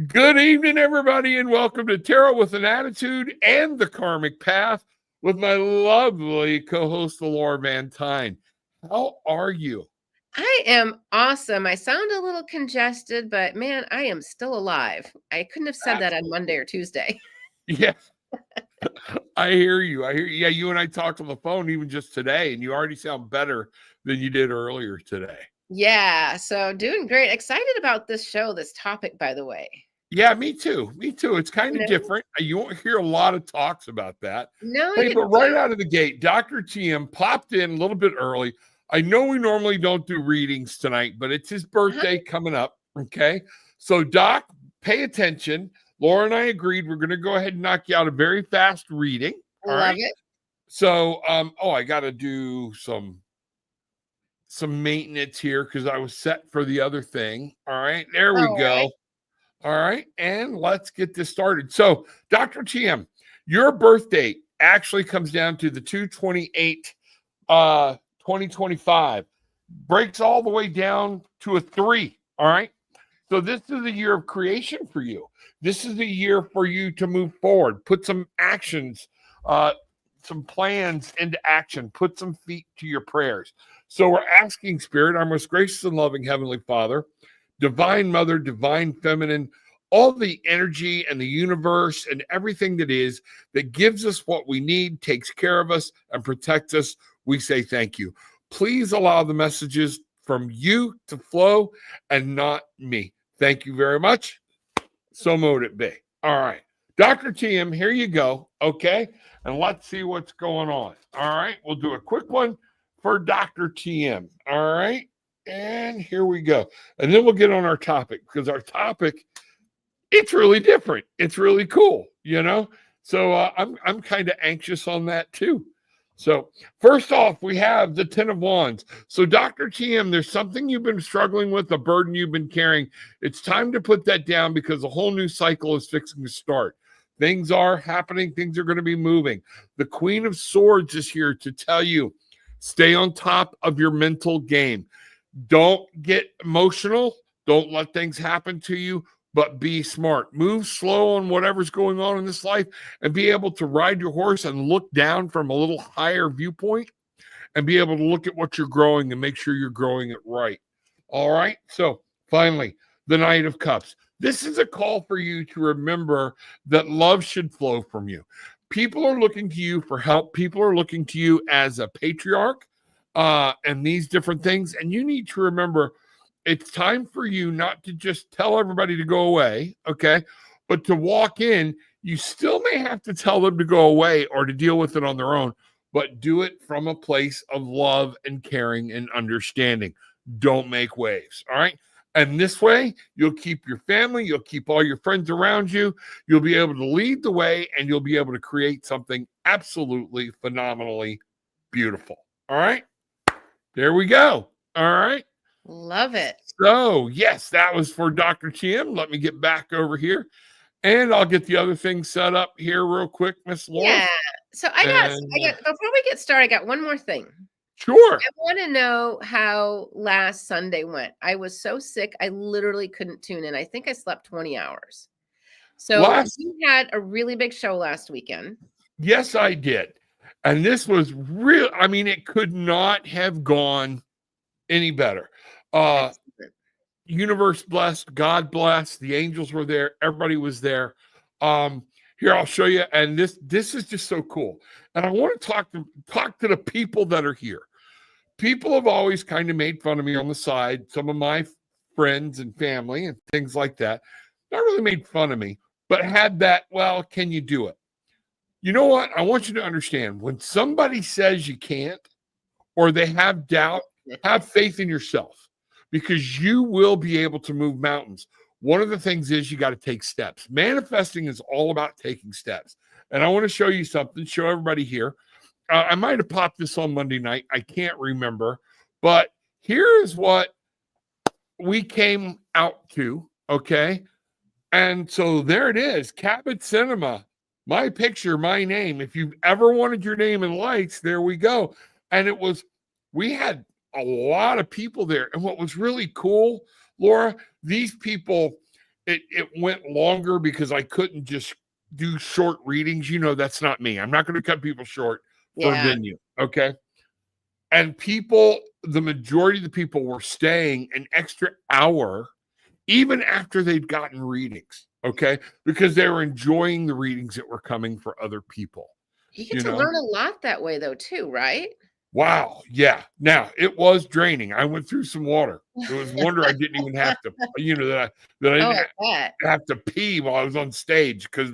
Good evening, everybody, and welcome to Tarot with an Attitude and the Karmic Path with my lovely co-host, Laura Van Tyne. How are you? I am awesome. I sound a little congested, but man, I am still alive. I couldn't have said that on Monday or Tuesday. Yeah, I hear you. Yeah, you and I talked on the phone even just today, and you already sound better than you did earlier today. Yeah, so doing great. Excited about this show, this topic, by the way. Yeah, me too. Me too. It's kind of No, different. You won't hear a lot of talks about that. no, Hey, you but right don't. out of the gate, Dr. TM popped in a little bit early. I know we normally don't do readings tonight, but it's his birthday coming up. Okay. So, Doc, pay attention. Laura and I agreed we're going to go ahead and knock you out a very fast reading. All Love right. it. So, I got to do some maintenance here because I was set for the other thing. All right. There we All go. right. All right, and let's get this started. So, Dr. TM, your birth date actually comes down to the 2/28, 2025. Breaks all the way down to a 3. All right. So this is a year of creation for you. This is a year for you to move forward, put some actions, some plans into action, put some feet to your prayers. So we're asking Spirit, our most gracious and loving Heavenly Father, Divine Mother, Divine Feminine, all the energy and the universe and everything that is that gives us what we need, takes care of us, and protects us. We say thank you. Please allow the messages from you to flow and not me. Thank you very much. So mote it be. All right. Dr. TM, here you go. Okay. And let's see what's going on. All right. We'll do a quick one for Dr. TM. All right. And here we go. And then we'll get on our topic because our topic, it's really different. It's really cool, you know? So I'm kind of anxious on that too. So first off, we have the 10 of Wands. So Dr. TM, there's something you've been struggling with, a burden you've been carrying. It's time to put that down because a whole new cycle is fixing to start. Things are happening. Things are going to be moving. The Queen of Swords is here to tell you, stay on top of your mental game. Don't get emotional. Don't let things happen to you, but be smart. Move slow on whatever's going on in this life and be able to ride your horse and look down from a little higher viewpoint and be able to look at what you're growing and make sure you're growing it right. All right. So finally, the Knight of Cups. This is a call for you to remember that love should flow from you. People are looking to you for help. People are looking to you as a patriarch and these different things. And you need to remember it's time for you not to just tell everybody to go away, okay? But to walk in, you still may have to tell them to go away or to deal with it on their own, but do it from a place of love and caring and understanding. Don't make waves, all right? And this way, you'll keep your family, you'll keep all your friends around you, you'll be able to lead the way, and you'll be able to create something absolutely phenomenally beautiful, all right? There we go, all right? Love it. So, yes, that was for Dr. TM. Let me get back over here and I'll get the other thing set up here real quick, Miss Laura. Yeah. So I got before we get started, I got one more thing. Sure. I want to know how last Sunday went. I was so sick, I literally couldn't tune in. I think I slept 20 hours. So you had a really big show last weekend. Yes, I did. And this was real. I mean, it could not have gone any better. Universe blessed, God blessed, the angels were there, everybody was there. Here, I'll show you. And this is just so cool. And I want to talk to the people that are here. People have always kind of made fun of me on the side, some of my friends and family and things like that. Not really made fun of me, but had that, well, can you do it? You know what? I want you to understand when somebody says you can't or they have doubt, have faith in yourself because you will be able to move mountains. One of the things is you got to take steps. Manifesting is all about taking steps. And I want to show you something, show everybody here. I might have popped this on Monday night. I can't remember. But here is what we came out to, okay? And so there it is, Cabot Cinema. My picture, my name. If you've ever wanted your name in lights, there we go. And we had a lot of people there. And what was really cool, Laura, these people, it went longer because I couldn't just do short readings. You know, that's not me. I'm not going to cut people short for a venue. Okay. And people, the majority of the people were staying an extra hour even after they'd gotten readings. Okay. Because they were enjoying the readings that were coming for other people. You get to learn a lot that way though, too, right? Wow. Yeah. Now it was draining. I went through some water. It was a wonder I didn't even have to, that I didn't have to pee while I was on stage because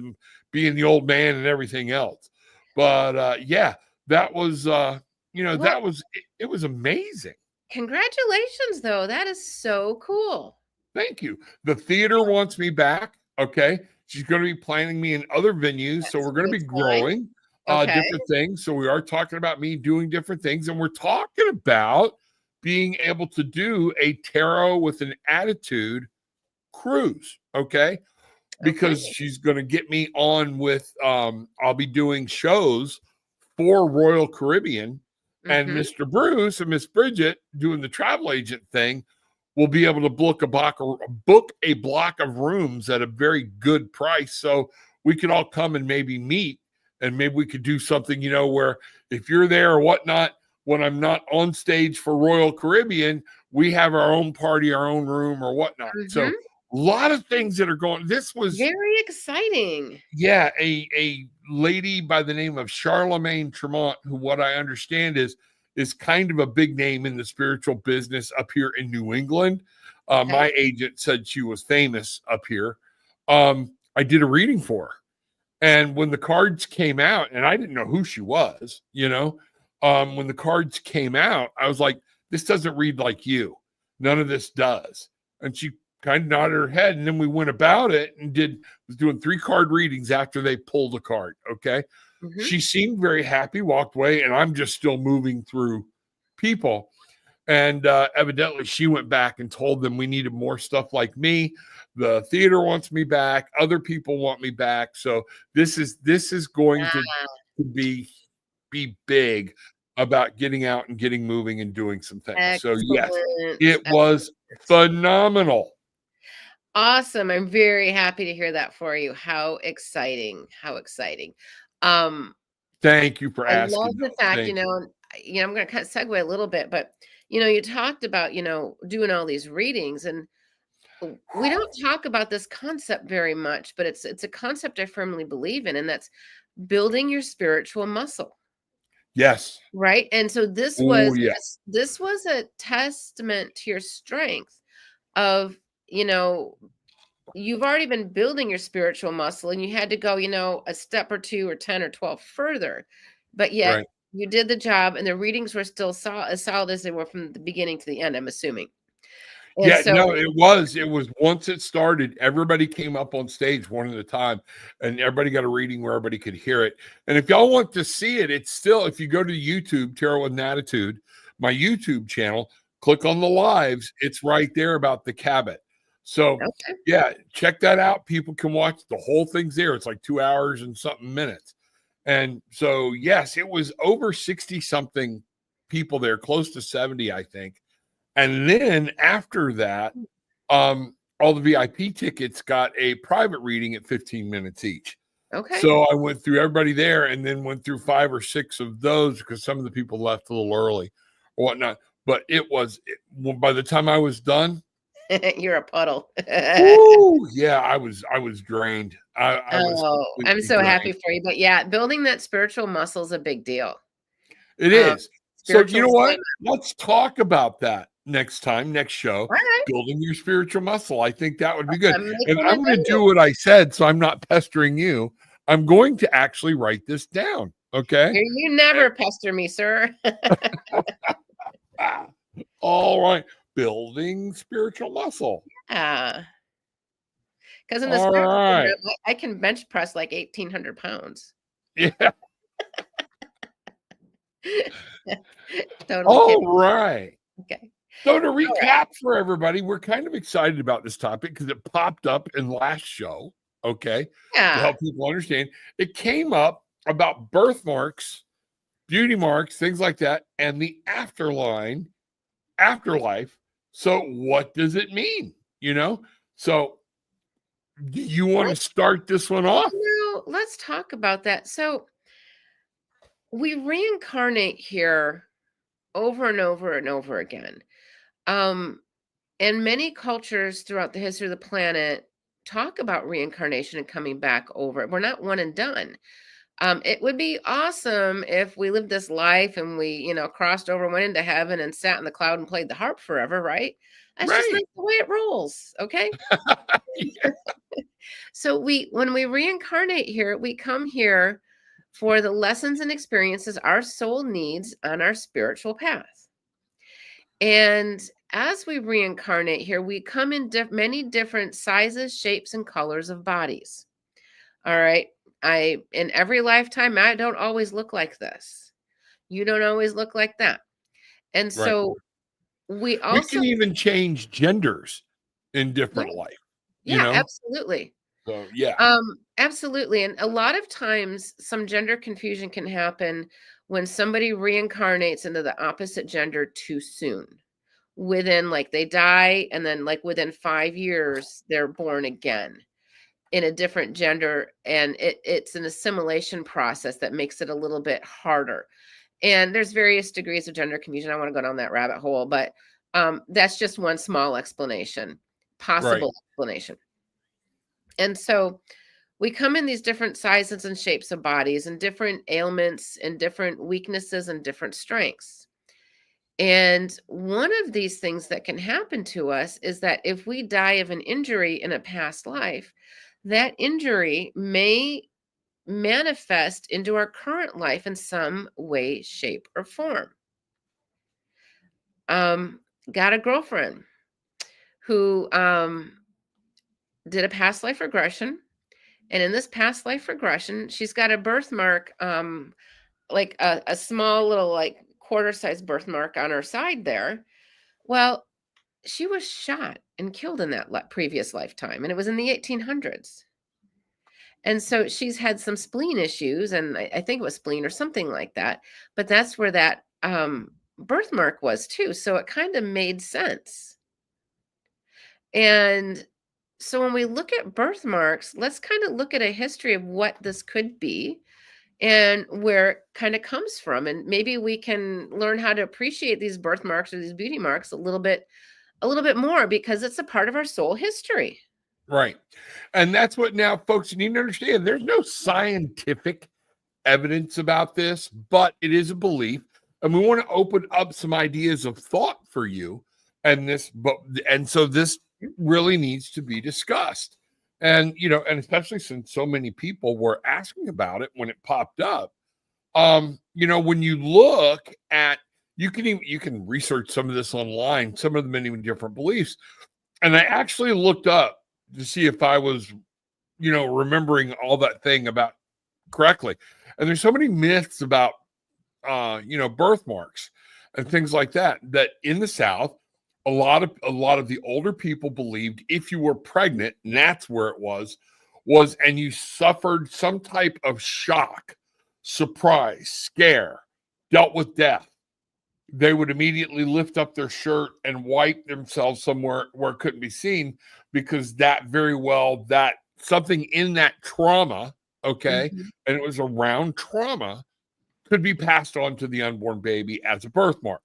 being the old man and everything else. But yeah, that was it was amazing. Congratulations, though. That is so cool. Thank you. The theater wants me back. Okay. She's going to be planning me in other venues. So we're going to be growing. Different things. So we are talking about me doing different things, and we're talking about being able to do a tarot with an attitude cruise. Okay. Because she's going to get me on with, I'll be doing shows for Royal Caribbean, and Mr. Bruce and Miss Bridget doing the travel agent thing will be able to book a block of rooms at a very good price. So we could all come and maybe meet. And maybe we could do something, where if you're there or whatnot, when I'm not on stage for Royal Caribbean, we have our own party, our own room or whatnot. So a lot of things that are going. This was very exciting. Yeah. A lady by the name of Charlemagne Tremont, who what I understand is kind of a big name in the spiritual business up here in New England. My agent said she was famous up here. I did a reading for her. And when the cards came out, and I didn't know who she was, when the cards came out, I was like, this doesn't read like you. None of this does. And she kind of nodded her head. And then we went about it and was doing 3 card readings after they pulled a card. Okay. She seemed very happy, walked away, and I'm just still moving through people. And evidently she went back and told them we needed more stuff like me. The theater wants me back. Other people want me back. So this is going to be big about getting out and getting moving and doing some things. Excellent. So yes, it was phenomenal. Awesome. I'm very happy to hear that for you. How exciting. How exciting. Thank you for asking. I love the fact, I'm going to kind of segue a little bit, but you talked about, doing all these readings, and we don't talk about this concept very much, but it's a concept I firmly believe in, and that's building your spiritual muscle. Yes. Right. And so this was a testament to your strength of, you've already been building your spiritual muscle, and you had to go, a step or 2 or 10 or 12 further, but yet you did the job, and the readings were still as solid as they were from the beginning to the end, I'm assuming. And it was once it started, everybody came up on stage one at a time, and everybody got a reading where everybody could hear it. And if y'all want to see it, it's still, if you go to YouTube, Tarot with an Attitude, my YouTube channel, click on the lives, it's right there about the Cabot. So check that out. People can watch the whole thing's there. It's like 2 hours and something minutes. And so, yes, it was over 60 something people there, close to 70, I think. And then after that, all the VIP tickets got a private reading at 15 minutes each. Okay. So I went through everybody there, and then went through 5 or 6 of those because some of the people left a little early or whatnot. But by the time I was done, you're a puddle. Ooh, yeah, I was drained. I'm so happy for you. But yeah, building that spiritual muscle is a big deal. It is. So you know what? Let's talk about that next show. Right. Building your spiritual muscle. I think that would be good. And I'm going to do what I said, so I'm not pestering you. I'm going to actually write this down. Okay. You never pester me, sir. All right. Building spiritual muscle. Yeah. Because in the spiritual I can bench press like 1,800 pounds. Yeah. Totally. All right. Okay. So to recap for everybody, we're kind of excited about this topic because it popped up in last show. Okay. Yeah. To help people understand. It came up about birthmarks, beauty marks, things like that, and the afterlife. So what does it mean? So Do you want to start this one off? Let's talk about that. So we reincarnate here over and over and over again. And many cultures throughout the history of the planet talk about reincarnation and coming back over. We're not one and done. It would be awesome if we lived this life and we, crossed over, went into heaven and sat in the cloud and played the harp forever, right? That's just Right. not the way it rolls, okay? So when we reincarnate here, we come here for the lessons and experiences our soul needs on our spiritual path. And as we reincarnate here, we come in many different sizes, shapes, and colors of bodies. All right. In every lifetime, I don't always look like this. You don't always look like that. And Right. so we We can even change genders in different life. Yeah, absolutely. So yeah. Absolutely. And a lot of times some gender confusion can happen when somebody reincarnates into the opposite gender too soon. Within they die, and then within 5 years, they're born again in a different gender, and it's an assimilation process that makes it a little bit harder. And there's various degrees of gender confusion. I want to go down that rabbit hole, but that's just one small possible explanation. And so we come in these different sizes and shapes of bodies and different ailments and different weaknesses and different strengths. And one of these things that can happen to us is that if we die of an injury in a past life, that injury may manifest into our current life in some way, shape, or form. Got a girlfriend who did a past life regression. And in this past life regression, she's got a birthmark, like a small little quarter-sized birthmark on her side there. Well, she was shot and killed in that previous lifetime, and it was in the 1800s. And so she's had some spleen issues, and I think it was spleen or something like that. But that's where that birthmark was too. So it kind of made sense. And so when we look at birthmarks, let's kind of look at a history of what this could be and where it kind of comes from. And maybe we can learn how to appreciate these birthmarks or these beauty marks a little bit more, because it's a part of our soul history. Right. And that's what now folks need to understand. There's no scientific evidence about this, but it is a belief. And we want to open up some ideas of thought for you. And so this really needs to be discussed. And, and especially since so many people were asking about it when it popped up, when you look at, you can research some of this online, some of the many different beliefs. And I actually looked up to see if I was, remembering all that thing about correctly. And there's so many myths about, birthmarks and things like that in the South, a lot of the older people believed if you were pregnant, and that's where it was, and you suffered some type of shock, surprise, scare, dealt with death, they would immediately lift up their shirt and wipe themselves somewhere where it couldn't be seen, because that something in that trauma, and it was around trauma, could be passed on to the unborn baby as a birthmark.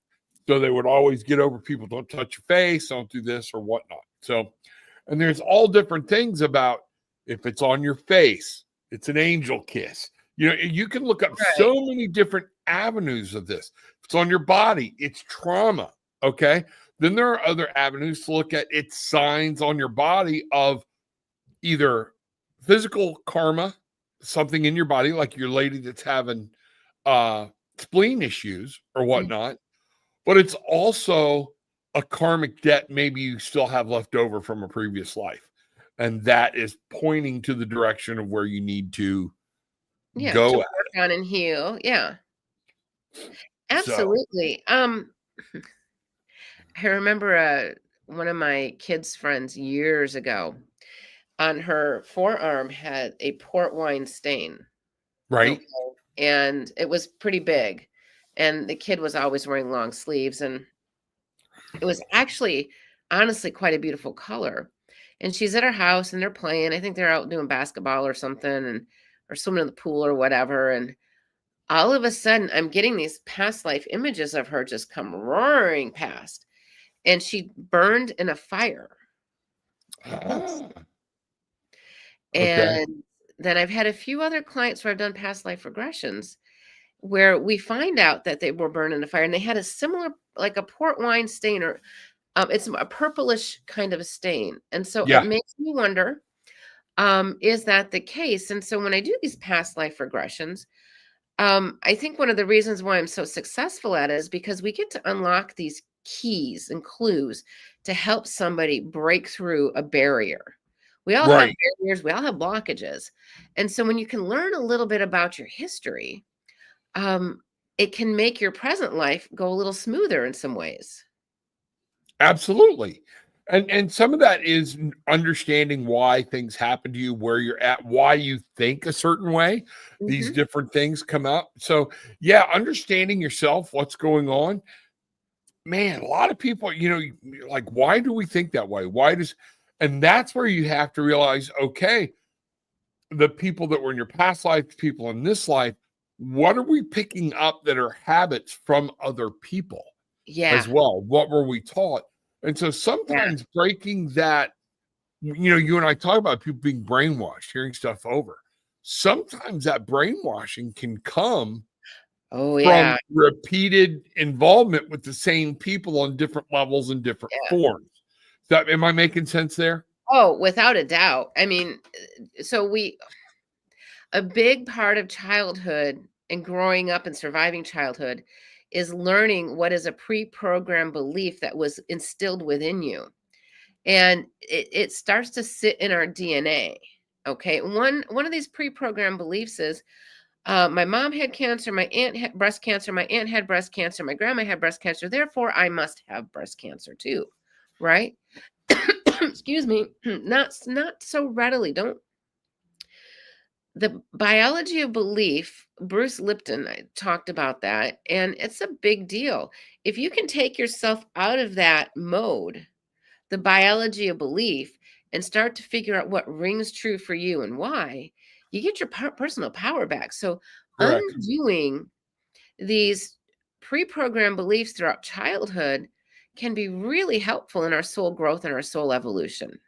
So they would always get over people, don't touch your face, don't do this or whatnot. So, and there's all different things about if it's on your face, it's an angel kiss. You can look up so many different avenues of this. If it's on your body, it's trauma. Okay. Then there are other avenues to look at. It's signs on your body of either physical karma, something in your body, like your lady that's having spleen issues or whatnot. But it's also a karmic debt maybe you still have left over from a previous life. And that is pointing to the direction of where you need to go to work on and heal. Yeah. Absolutely. So. I remember one of my kids' friends years ago, on her forearm had a port wine stain. Right. Okay? And it was pretty big. And the kid was always wearing long sleeves. And it was actually, honestly, quite a beautiful color. and she's at her house and they're playing. I think they're out doing basketball or something, and or swimming in the pool or whatever. And all of a sudden, I'm getting these past life images of her just come roaring past, and she burned in a fire. Okay. And then I've had a few other clients where I've done past life regressions where we find out that they were burned in a fire, and they had a similar, like a port wine stain, or it's a purplish kind of a stain. And so it Yeah. makes me wonder, is that the case? And so when I do these past life regressions, I think one of the reasons why I'm so successful at it is because we get to unlock these keys and clues to help somebody break through a barrier. We all have Right. barriers, we all have blockages. And so when you can learn a little bit about your history, it can make your present life go a little smoother in some ways. Absolutely. And some of that is understanding why things happen to you, where you're at, why you think a certain way. These Mhm. different things come up. So yeah, understanding yourself, what's going on. Man, a lot of people, like, why do we think that way? And that's where you have to realize, okay, the people that were in your past life, people in this life, what are we picking up that are habits from other people Yeah, as well? What were we taught? And so yeah. sometimes breaking that, you and I talk about people being brainwashed, hearing stuff over. Sometimes that brainwashing can come Oh, from yeah, repeated involvement with the same people on different levels and different yeah. forms. Am I making sense there? Oh, without a doubt. I mean, so a big part of childhood and growing up and surviving childhood is learning what is a pre-programmed belief that was instilled within you. And it starts to sit in our DNA. Okay. One of these pre-programmed beliefs is my mom had cancer, my aunt had breast cancer, my aunt had breast cancer, my grandma had breast cancer, therefore I must have breast cancer too. Right? Excuse me. Not so readily. Don't The biology of belief, Bruce Lipton I talked about that, and it's a big deal. If you can take yourself out of that mode, the biology of belief, and start to figure out what rings true for you and why, you get your personal power back. So Correct. undoing these pre-programmed beliefs throughout childhood can be really helpful in our soul growth and our soul evolution.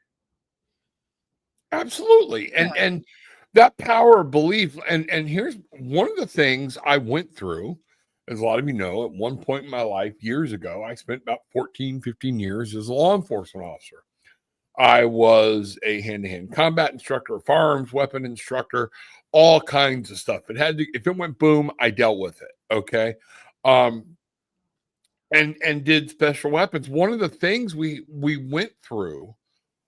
Absolutely. Yeah. And that power of belief, and here's one of the things I went through, as a lot of you know, at one point in my life years ago, I spent about 14, 15 years as a law enforcement officer. I was a hand-to-hand combat instructor, a firearms weapon instructor, all kinds of stuff. If it went boom, I dealt with it. Okay. Um, and did special weapons. One of the things we went through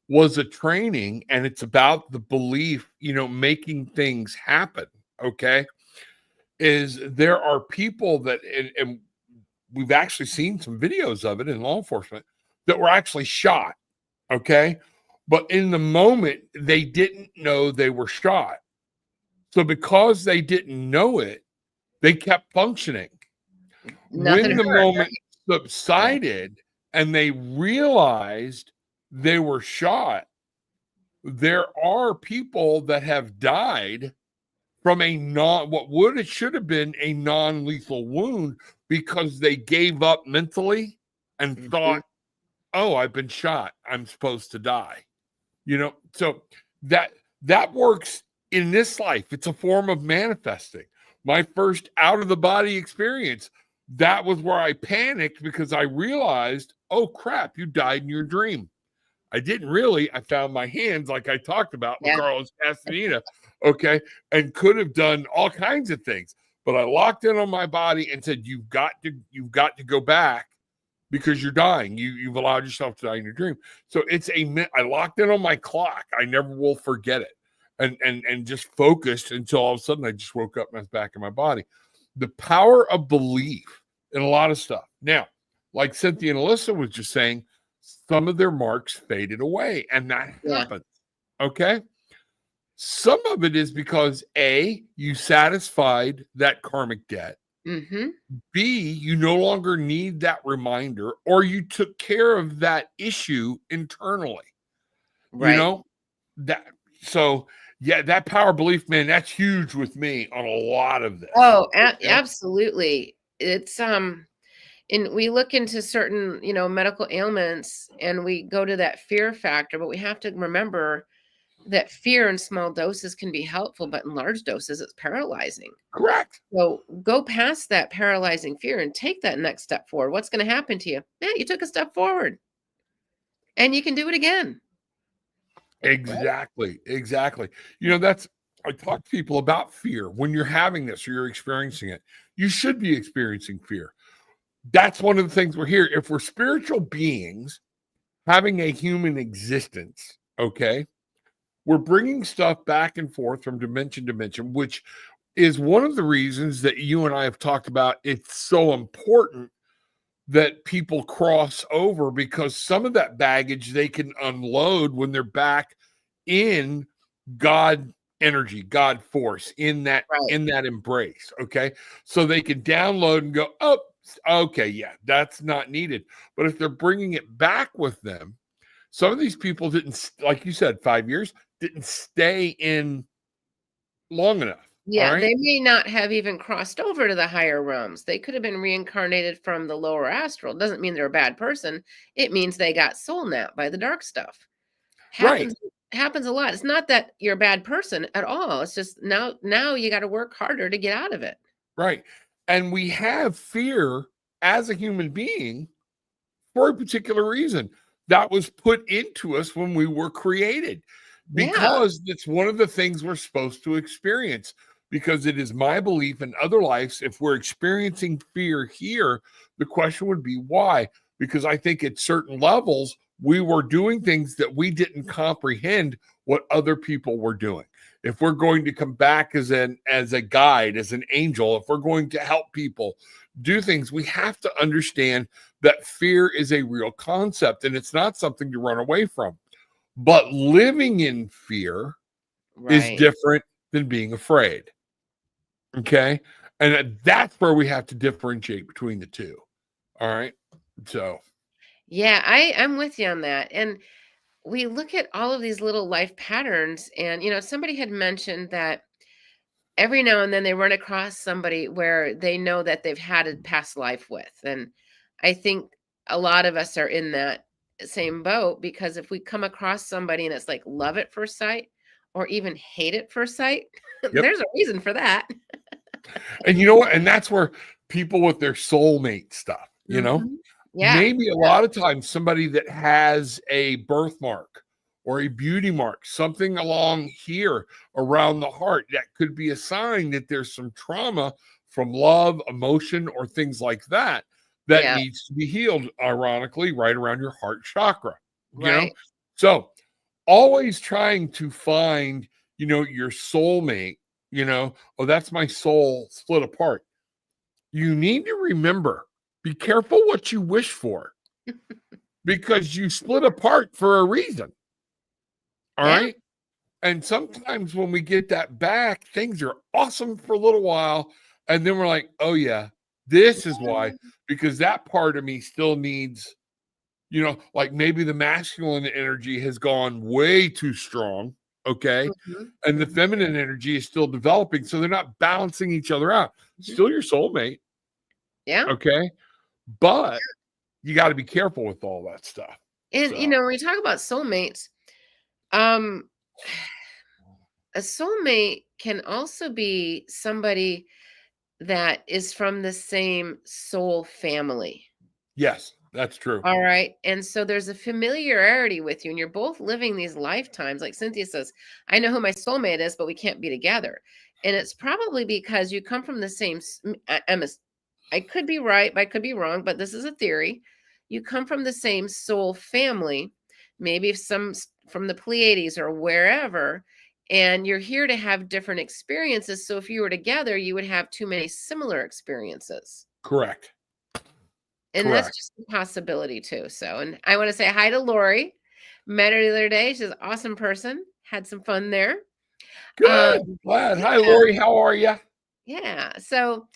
was a training, and it's about the belief, making things happen. Okay. Is there are people that, and we've actually seen some videos of it in law enforcement, that were actually shot. Okay. But in the moment, they didn't know they were shot. So because they didn't know it, they kept functioning. Nothing When the hurt, moment right? Yeah. subsided and they realized they were shot, there are people that have died from what should have been a non-lethal wound, because they gave up mentally and Mhm. thought, oh, I've been shot, I'm supposed to die. So that that works in this life. It's a form of manifesting. My first out of the body experience, that was where I panicked because I realized, oh crap, you died in your dream. I didn't really. I found my hands, like I talked about with Yeah. Carlos Castaneda, okay, and could have done all kinds of things. But I locked in on my body and said, you've got to go back, because you're dying. You've allowed yourself to die in your dream. So I locked in on my clock. I never will forget it. And just focused until all of a sudden I just woke up and I was back in my body. The power of belief in a lot of stuff. Now, like Cynthia and Alyssa was just saying, some of their marks faded away, and that Yeah. happens. Okay. Some of it is because A, you satisfied that karmic debt. Mhm. B, you no longer need that reminder, or you took care of that issue internally. You Right. know that. So yeah, that power belief, man, that's huge with me on a lot of this. Oh, Okay. absolutely. It's and we look into certain, medical ailments and we go to that fear factor, but we have to remember that fear in small doses can be helpful, but in large doses it's paralyzing. Correct. So go past that paralyzing fear and take that next step forward. What's going to happen to you? Yeah, you took a step forward and you can do it again. Right? Exactly. Exactly. That's I talk to people about fear. When you're having this or you're experiencing it, you should be experiencing fear. That's one of the things we're here. If we're spiritual beings having a human existence, okay, we're bringing stuff back and forth from dimension to dimension, which is one of the reasons that you and I have talked about. It's so important that people cross over because some of that baggage they can unload when they're back in God energy, God force, in that Right. embrace. Okay. So they can download and go, oh, okay, yeah, that's not needed. But if they're bringing it back with them, some of these people didn't, like you said, 5 years, didn't stay in long enough. All Yeah, right. they may not have even crossed over to the higher realms. They could have been reincarnated from the lower astral. Doesn't mean they're a bad person. It means they got soul napped by the dark stuff. Right. Happens a lot. It's not that you're a bad person at all. It's just now you got to work harder to get out of it. Right. And we have fear as a human being for a particular reason that was put into us when we were created, Yeah. because it's one of the things we're supposed to experience. Because it is my belief in other lives, if we're experiencing fear here, the question would be why? Because I think at certain levels, we were doing things that we didn't comprehend what other people were doing. If we're going to come back as a guide, as an angel, if we're going to help people do things, we have to understand that fear is a real concept and it's not something to run away from. But living in fear is Right. different than being afraid. Okay. And that's where we have to differentiate between the two. All right. So, Yeah, I'm with you on that. And we look at all of these little life patterns and somebody had mentioned that every now and then they run across somebody where they know that they've had a past life with. And I think a lot of us are in that same boat because if we come across somebody and it's like love at first sight or even hate at first sight, yep. there's a reason for that. And you know what? And that's where people with their soulmate stuff, Mhm. Yeah. maybe a lot of times somebody that has a birthmark or a beauty mark, something along here around the heart, that could be a sign that there's some trauma from love, emotion, or things like that that Yeah. needs to be healed, ironically, right around your heart chakra, you know? Right. So always trying to find, your soulmate, oh, that's my soul split apart. You need to remember, be careful what you wish for because you split apart for a reason. All Yeah. right. And sometimes when we get that back, things are awesome for a little while. And then we're like, oh, yeah, this is why, because that part of me still needs, like maybe the masculine energy has gone way too strong. Okay. Mhm. And the Mhm. feminine energy is still developing. So they're not balancing each other out. Mhm. Still your soulmate. Yeah. Okay. But you got to be careful with all that stuff. And So, when we talk about soulmates, um a soulmate can also be somebody that is from the same soul family. yes, that's true. All right. And so there's a familiarity with you, and you're both living these lifetimes. Like Cynthia says, I know who my soulmate is, but we can't be together. And it's probably because you come from the same. I could be right, but I could be wrong, but this is a theory. You come from the same soul family, maybe from the Pleiades or wherever, and you're here to have different experiences. So if you were together, you would have too many similar experiences. Correct. And that's Correct. just a possibility too. So, and I want to say hi to Lori. Met her the other day. She's an awesome person. Had some fun there. Um, Good. Glad. Hi, yeah, Lori. How are you? yeah. So,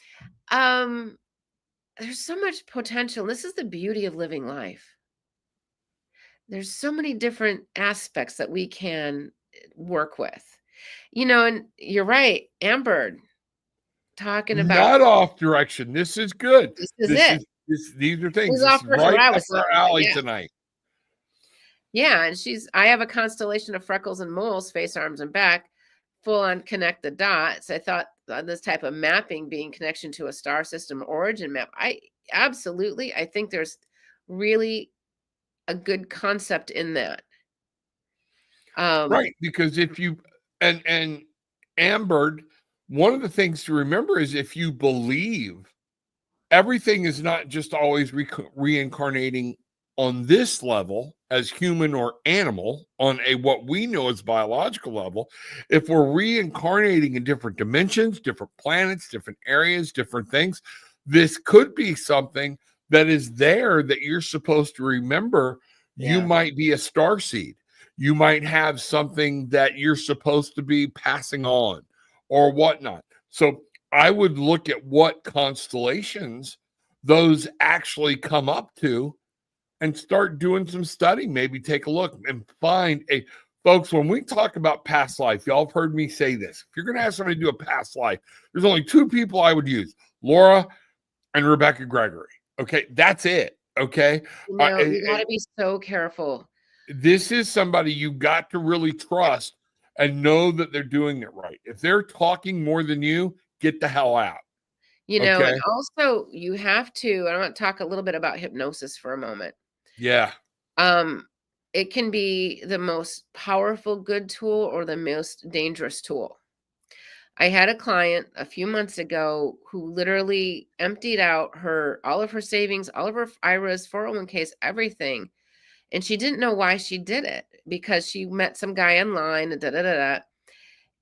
um, there's so much potential. This is the beauty of living life. there's so many different aspects that we can work with. You know, and you're right, Amber, talking about Not off direction. This is good. this is it. These are This things. is This off is direction what right I up was our talking about. alley Yeah. tonight. Yeah, and I have a constellation of freckles and moles, face, arms, and back, full on connect the dots. I thought this type of mapping being connection to a star system origin map. I think there's really a good concept in that. Right, because if you and Amber, one of the things to remember is if you believe everything is not just always reincarnating on this level as human or animal on a what we know as biological level. If we're reincarnating in different dimensions, different planets, different areas, different things, this could be something that is there that you're supposed to remember. You Yeah. might be a star seed. You might have something that you're supposed to be passing on or whatnot. So I would look at what constellations those actually come up to and start doing some study. Maybe take a look and find a folks. When we talk about past life, y'all have heard me say this. If you're going to have somebody do a past life, there's only two people I would use: Laura and Rebecca Gregory. Okay, that's it. Okay, You know, you got to be so careful. this is somebody you got to really trust and know that they're doing it right. If they're talking more than you, get the hell out. You know, Okay. and also you have to, I want to talk a little bit about hypnosis for a moment. Yeah. It can be the most powerful good tool or the most dangerous tool. I had a client a few months ago who literally emptied out all of her savings, all of her IRAs, 401ks, everything. And she didn't know why she did it because she met some guy online and da da da da.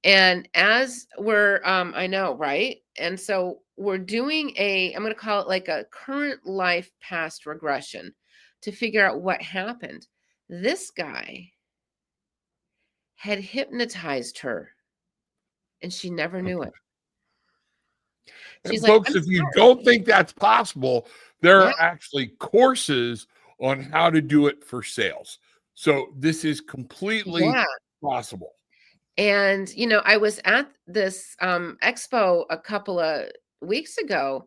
And as we're, I know, right? And so we're doing I'm going to call it like a current life past regression to figure out what happened. This guy had hypnotized her and she never knew it. She's And like, folks, if you don't think that's possible, there yeah. are actually courses on how to do it for sales. So this is completely possible. And, you know, I was at this expo a couple of weeks ago,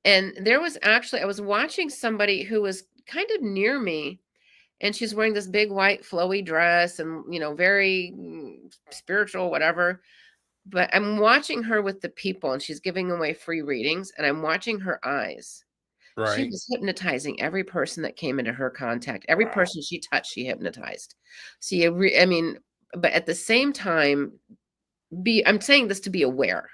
and there was actually, I was watching somebody who was kind of near me, and she's wearing this big white flowy dress and, you know, very spiritual, whatever. But I'm watching her with the people, and she's giving away free readings, and I'm watching her eyes. She Right. was hypnotizing every person that came into her contact. Every person she touched, she hypnotized. See, I mean, but at the same time, I'm saying this to be aware.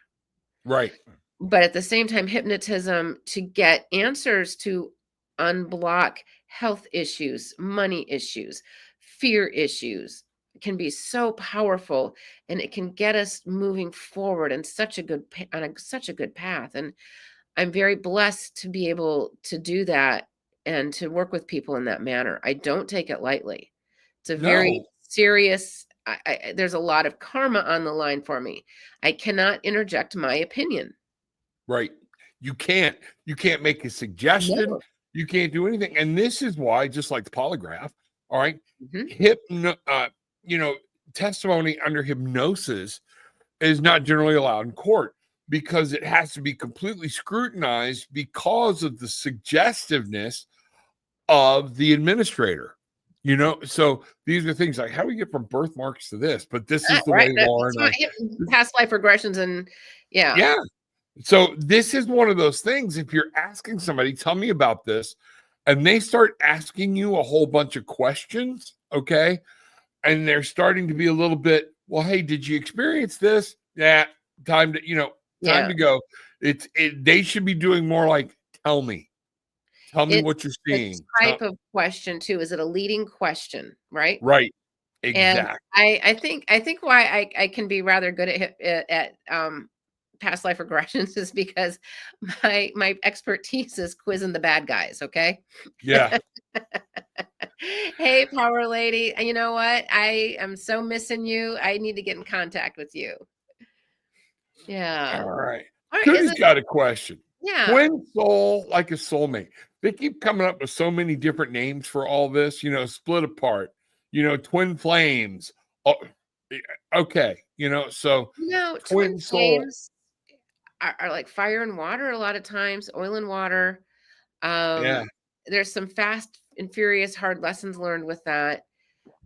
Right. But at the same time, hypnotism to get answers to unblock health issues, money issues, fear issues can be so powerful, and it can get us moving forward in such a good such a good path. And I'm very blessed to be able to do that and to work with people in that manner. I don't take it lightly. It's a very serious, there's a lot of karma on the line for me. I cannot interject my opinion. Right. You can't make a suggestion. No. You can't do anything. And this is why, just like the polygraph, all right, testimony under hypnosis is not generally allowed in court because it has to be completely scrutinized because of the suggestiveness of the administrator. You know, so these are things like how do we get from birthmarks to this? But this is the way Laura and past life regressions and yeah. So this is one of those things. If you're asking somebody, tell me about this, and they start asking you a whole bunch of questions, okay, and they're starting to be a little bit, well, hey, did you experience this? Yeah, time to go. They should be doing more like, tell me what you're seeing. Type of question too. Is it a leading question, right? Right. Exactly. And I think why I can be rather good at past life regressions is because my expertise is quizzing the bad guys. Okay. Yeah. Hey, power lady. You know what? I am so missing you. I need to get in contact with you. Yeah. All right. Cody's got a question. Yeah. Twin soul like a soulmate. they keep coming up with so many different names for all this, split apart, twin flames. Oh, okay, so Twin twin soul. flames are like fire and water a lot of times, oil and water. Yeah, There's some fast and furious hard lessons learned with that.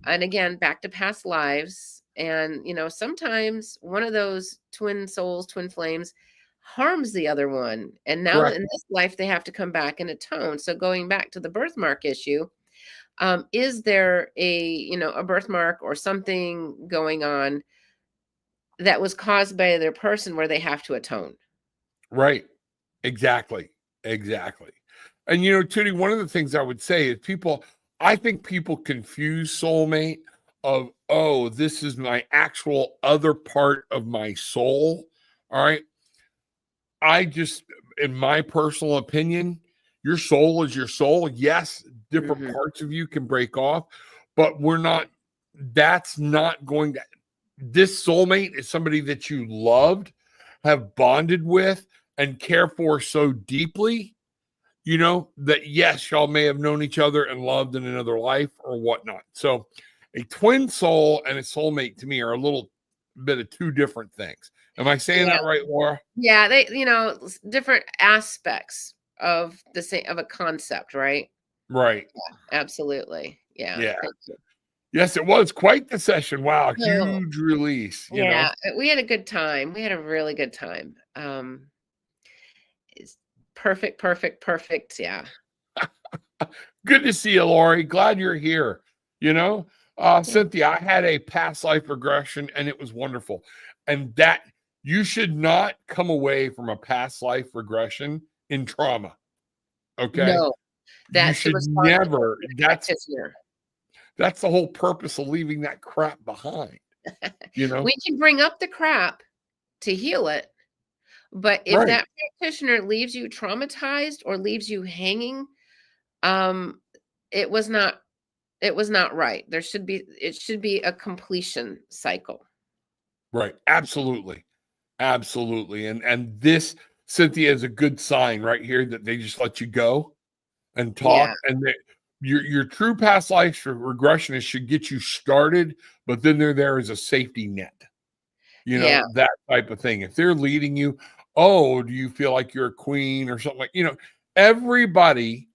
And again, back to past lives. And, sometimes one of those twin souls, twin flames harms the other one. And now correct. in this life, they have to come back and atone. So going back to the birthmark issue, is there a birthmark or something going on that was caused by their person where they have to atone? Right. Exactly. Exactly. And Tootie, one of the things I would say is I think people confuse soulmate of, oh, this is my actual other part of my soul. All right. In my personal opinion, your soul is your soul. Yes, different parts of you can break off, but that's not going to, this soulmate is somebody that you loved, have bonded with, and care for so deeply, that yes, y'all may have known each other and loved in another life or whatnot. So a twin soul and a soulmate to me are a little bit of two different things. Am I saying that right, Laura? Yeah, they, different aspects of the same of a concept, right? Right. Yeah, absolutely. Yeah. Yeah. Yes, it was quite the session. Wow, So, huge release. yeah, we had a good time. We had a really good time. It's perfect. Yeah. Good to see you, Lori. Glad you're here. Cynthia, I had a past life regression and it was wonderful. And that you should not come away from a past life regression in trauma. Okay. No, that's you should never. practitioner. That's the whole purpose of leaving that crap behind. We can bring up the crap to heal it. But if that practitioner leaves you traumatized or leaves you hanging, it was not right. It should be a completion cycle. Right. Absolutely. Absolutely. And this, Cynthia, is a good sign right here that they just let you go and talk. Yeah. And your true past life regressionist should get you started, but then they're there as a safety net. That type of thing. If they're leading you, oh, do you feel like you're a queen or something like, everybody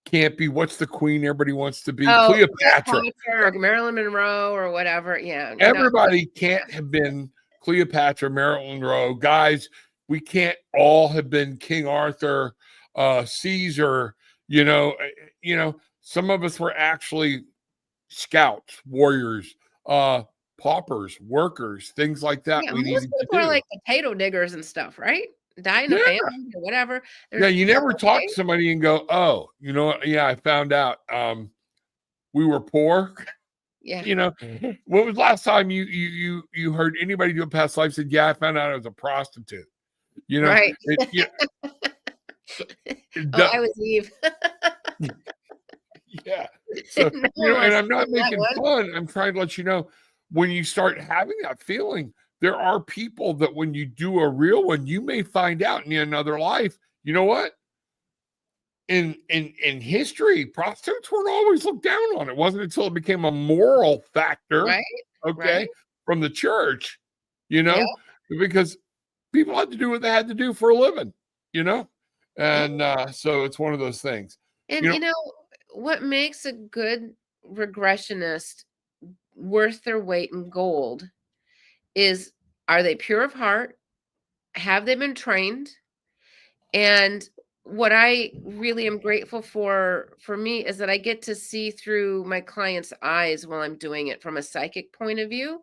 can't be, what's the queen everybody wants to be? Oh, Cleopatra or Marilyn Monroe or whatever. Yeah. Everybody can't have been Cleopatra, Marilyn Monroe. Guys, we can't all have been King Arthur, Caesar, some of us were actually scouts, warriors, paupers, workers, things like that. Yeah, most people are like potato diggers and stuff, right? Die in a family or whatever. You never talk to somebody and go, oh, yeah, I found out we were poor. Yeah. When was the last time you heard anybody do a past life said, yeah, I found out I was a prostitute. Right. I was Eve. Yeah. So, and I'm not making fun. I'm trying to let you know, when you start having that feeling, there are people that when you do a real one, you may find out in another life, you know what? In history, prostitutes weren't always looked down on. It wasn't until it became a moral factor, from the church, because people had to do what they had to do for a living, and so it's one of those things. And what makes a good regressionist worth their weight in gold is, are they pure of heart? Have they been trained? And what I really am grateful for me is that I get to see through my client's eyes while I'm doing it from a psychic point of view.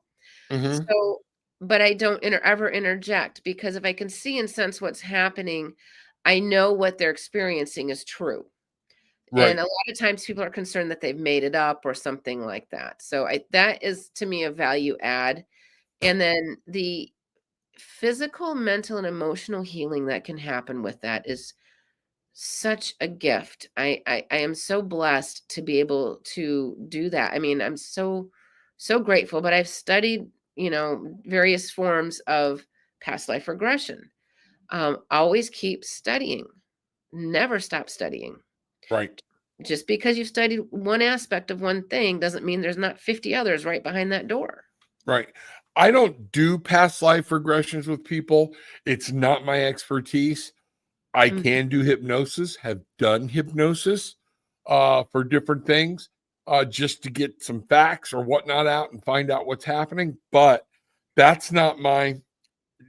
So, but I don't ever interject, because if I can see and sense what's happening, I know what they're experiencing is true. Right. And a lot of times people are concerned that they've made it up or something like that. So that is, to me, a value add. And then the physical, mental, and emotional healing that can happen with that is such a gift. I am so blessed to be able to do that. I mean, I'm so grateful, but I've studied, various forms of past life regression. Always keep studying. Never stop studying. Right. Just because you studied one aspect of one thing doesn't mean there's not 50 others right behind that door. Right. I don't do past life regressions with people. It's not my expertise. I Mhm. can do hypnosis, have done hypnosis for different things, just to get some facts or whatnot out and find out what's happening. But that's not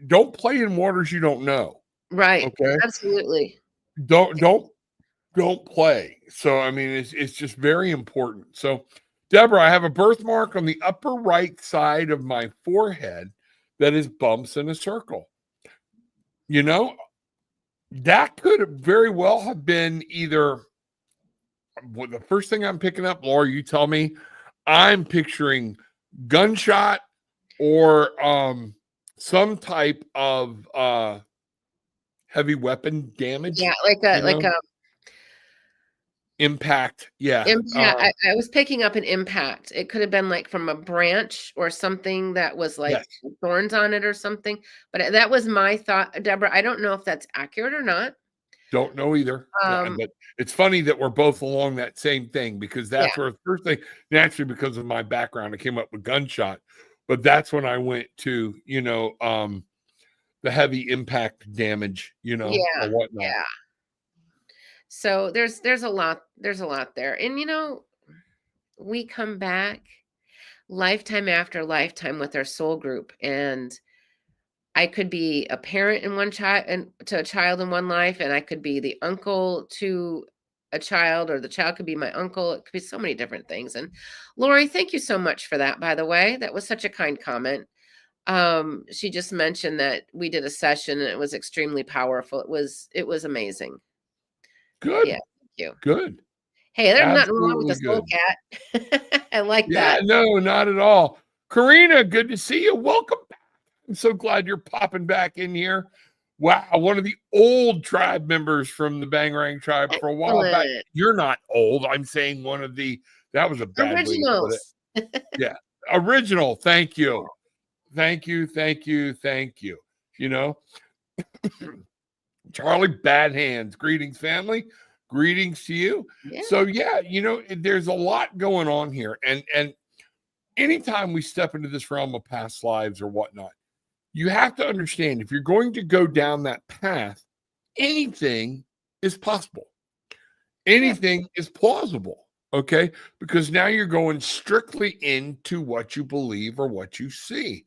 don't play in waters you don't know. Right. Okay. Absolutely. Don't play. So I mean, it's just very important. So Deborah, I have a birthmark on the upper right side of my forehead that is bumps in a circle. You know, that could very well have been either the first thing I'm picking up, Laura, you tell me, I'm picturing gunshot or some type of heavy weapon damage, Yeah, like a impact. Yeah. impact. I was picking up an impact. It could have been like from a branch or something that was like Yes. thorns on it or something. But that was my thought, Deborah. I don't know if that's accurate or not. Don't know either. Yeah, Um, but it's funny that we're both along that same thing because yeah, that's where the first thing, naturally, because of my background, I came up with gunshot. But that's when I went to, the heavy impact damage, or yeah, whatnot. yeah. So there's a lot there. And we come back lifetime after lifetime with our soul group, and I could be a parent in one child and to a child in one life, and I could be the uncle to a child, or the child could be my uncle. It could be so many different things. And Lori, thank you so much for that, by the way. That was such a kind comment. She just mentioned that we did a session and it was extremely powerful. It was amazing. Yeah, Good, thank you. good, Hey, there's nothing wrong with absolutely a soul good. cat. I like Yeah, that. no, not at all. Karina, good to see you. Welcome back. I'm so glad you're popping back in here. Wow, one of the old tribe members from the Bangarang tribe for a while back. Excellent. You're not old. I'm saying that was a bad way to put it. Originals. Yeah. Original. Thank you. Thank you. Thank you. Thank you. You know, Charlie, bad hands. Greetings, family. Greetings to you. Yeah. So yeah, there's a lot going on here. And anytime we step into this realm of past lives or whatnot, you have to understand if you're going to go down that path, anything is possible. Anything is plausible. Okay. Because now you're going strictly into what you believe or what you see.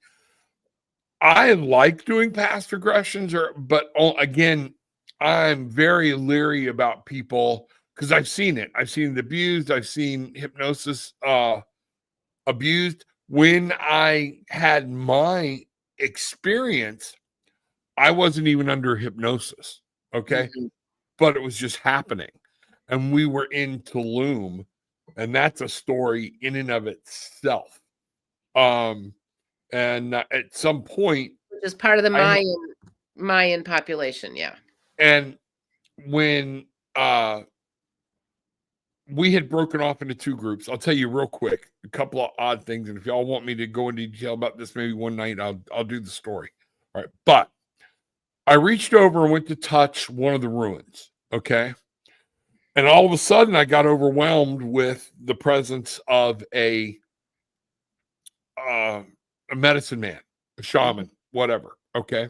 I like doing past regressions, but again, I'm very leery about people because I've seen it. I've seen it abused. I've seen hypnosis abused. When I had my experience, I wasn't even under hypnosis. Okay. Mhm. But it was just happening. And we were in Tulum, and that's a story in and of itself. And at some point, Which is part of the I Mayan population, yeah. and when we had broken off into two groups, I'll tell you real quick a couple of odd things, and if y'all want me to go into detail about this, maybe one night I'll do the story. All right, but I reached over and went to touch one of the ruins. Okay. And all of a sudden, I got overwhelmed with the presence of a medicine man, a shaman, whatever. Okay.